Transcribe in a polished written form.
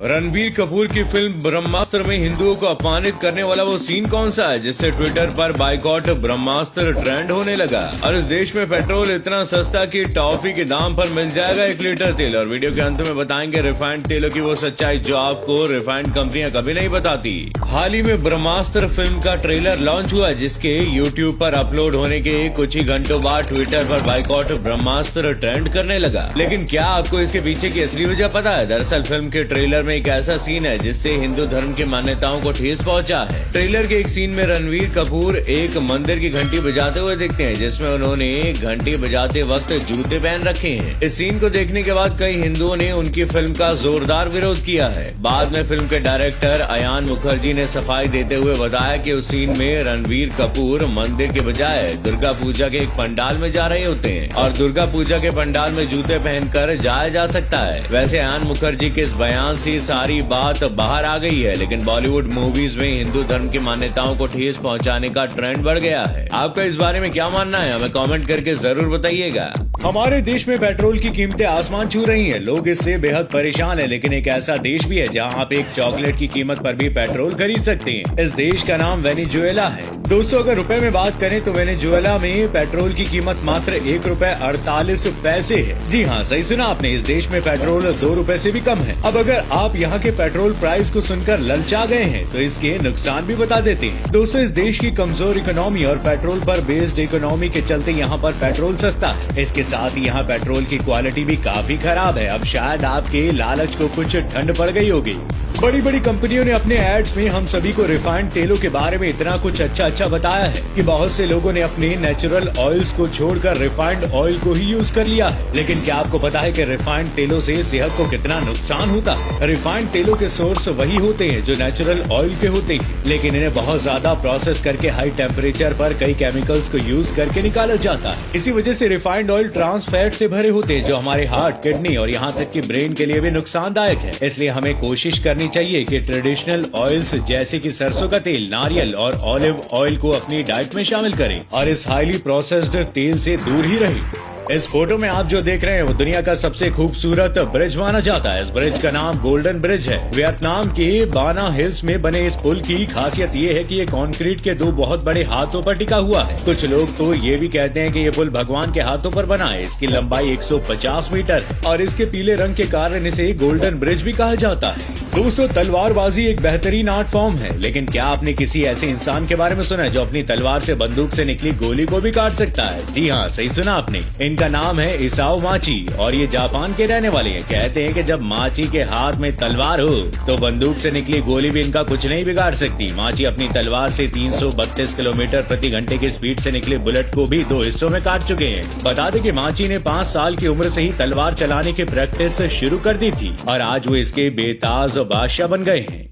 रणबीर कपूर की फिल्म ब्रह्मास्त्र में हिंदुओं को अपमानित करने वाला वो सीन कौन सा है जिससे ट्विटर पर बाइकॉट ब्रह्मास्त्र ट्रेंड होने लगा। और इस देश में पेट्रोल इतना सस्ता कि टॉफी के दाम पर मिल जाएगा 1 लीटर तेल। और वीडियो के अंत में बताएंगे रिफाइंड तेलों की वो सच्चाई जो आपको रिफाइंड कंपनियां कभी नहीं बताती। हाल ही में ब्रह्मास्त्र फिल्म का ट्रेलर लॉन्च हुआ जिसके यूट्यूब पर अपलोड होने के कुछ ही घंटों बाद ट्विटर पर बाइकॉट ब्रह्मास्त्र ट्रेंड करने लगा। लेकिन क्या आपको इसके पीछे की असली वजह पता है? दरअसल फिल्म के ट्रेलर एक ऐसा सीन है जिससे हिंदू धर्म की मान्यताओं को ठेस पहुंचा है। ट्रेलर के एक सीन में रणबीर कपूर एक मंदिर की घंटी बजाते हुए दिखते हैं जिसमें उन्होंने घंटी बजाते वक्त जूते पहन रखे हैं। इस सीन को देखने के बाद कई हिंदुओं ने उनकी फिल्म का जोरदार विरोध किया है। बाद में फिल्म के डायरेक्टर अयान मुखर्जी ने सफाई देते हुए बताया कि उस सीन में रणबीर कपूर मंदिर के बजाय दुर्गा पूजा के एक पंडाल में जा रहे होते हैं और दुर्गा पूजा के पंडाल में जूते पहनकर जाया जा सकता है। वैसे अयान मुखर्जी के इस बयान से सारी बात बाहर आ गई है, लेकिन बॉलीवुड मूवीज में हिंदू धर्म की मान्यताओं को ठेस पहुंचाने का ट्रेंड बढ़ गया है। आपका इस बारे में क्या मानना है हमें कमेंट करके जरूर बताइएगा। हमारे देश में पेट्रोल की कीमतें आसमान छू रही हैं। लोग इससे बेहद परेशान हैं, लेकिन एक ऐसा देश भी है जहां आप एक चॉकलेट की कीमत पर भी पेट्रोल खरीद सकते हैं। इस देश का नाम वेनेजुएला है। दोस्तों, अगर रुपए में बात करें तो वेनेजुएला में पेट्रोल की कीमत मात्र ₹1.48 है। जी हाँ, सही सुना आपने। इस देश में पेट्रोल ₹2 से भी कम है। अब अगर आप यहाँ के पेट्रोल प्राइस को सुनकर ललचा गए हैं तो इसके नुकसान भी बता देते हैं। दोस्तों, इस देश की कमजोर इकोनॉमी और पेट्रोल पर बेस्ड इकोनॉमी के चलते यहाँ पर पेट्रोल सस्ता है। इसके साथ ही यहाँ पेट्रोल की क्वालिटी भी काफी खराब है। अब शायद आपके लालच को कुछ ठंड पड़ गई होगी। बड़ी बड़ी कंपनियों ने अपने एड्स में हम सभी को रिफाइंड तेलों के बारे में इतना कुछ अच्छा बताया है कि बहुत से लोगों ने अपने नेचुरल ऑयल्स को छोड़कर रिफाइंड ऑयल को ही यूज कर लिया है। लेकिन क्या आपको पता है कि रिफाइंड तेलों से सेहत को कितना नुकसान होता है? रिफाइंड तेलों के सोर्स वही होते हैं जो नेचुरल ऑयल के होते हैं, लेकिन इन्हें बहुत ज्यादा प्रोसेस करके हाई टेम्परेचर पर कई केमिकल्स को यूज करके निकाला जाता है। इसी वजह से रिफाइंड ऑयल ट्रांस फैट से भरे होते हैं जो हमारे हार्ट, किडनी और यहाँ तक कि ब्रेन के लिए भी नुकसानदायक है। इसलिए हमें कोशिश करनी चाहिए कि ट्रेडिशनल ऑयल्स जैसे कि सरसों का तेल, नारियल और ऑलिव ऑयल को अपनी डाइट में शामिल करें और इस हाईली प्रोसेस्ड तेल से दूर ही रहें। इस फोटो में आप जो देख रहे हैं वो दुनिया का सबसे खूबसूरत ब्रिज माना जाता है। इस ब्रिज का नाम गोल्डन ब्रिज है। वियतनाम के बाना हिल्स में बने इस पुल की खासियत ये है कि ये कंक्रीट के 2 बहुत बड़े हाथों पर टिका हुआ है। कुछ लोग तो ये भी कहते हैं कि ये पुल भगवान के हाथों पर बना है। इसकी लंबाई 150 मीटर है और इसके पीले रंग के कारण इसे गोल्डन ब्रिज भी कहा जाता है। दोस्तों, तलवारबाजी एक बेहतरीन आर्ट फॉर्म है, लेकिन क्या आपने किसी ऐसे इंसान के बारे में सुना है जो अपनी तलवार से बंदूक से निकली गोली को भी काट सकता है? जी हाँ, सही सुना आपने। इनका नाम है इसाओ माची और ये जापान के रहने वाले हैं। कहते हैं कि जब माची के हाथ में तलवार हो तो बंदूक से निकली गोली भी इनका कुछ नहीं बिगाड़ सकती। माची अपनी तलवार से 332 किलोमीटर प्रति घंटे की स्पीड से निकले बुलेट को भी 2 हिस्सों में काट चुके हैं। बता दें कि माची ने 5 साल की उम्र से ही तलवार चलाने की प्रैक्टिस शुरू कर दी थी और आज वो इसके बेताज बादशाह बन गए हैं।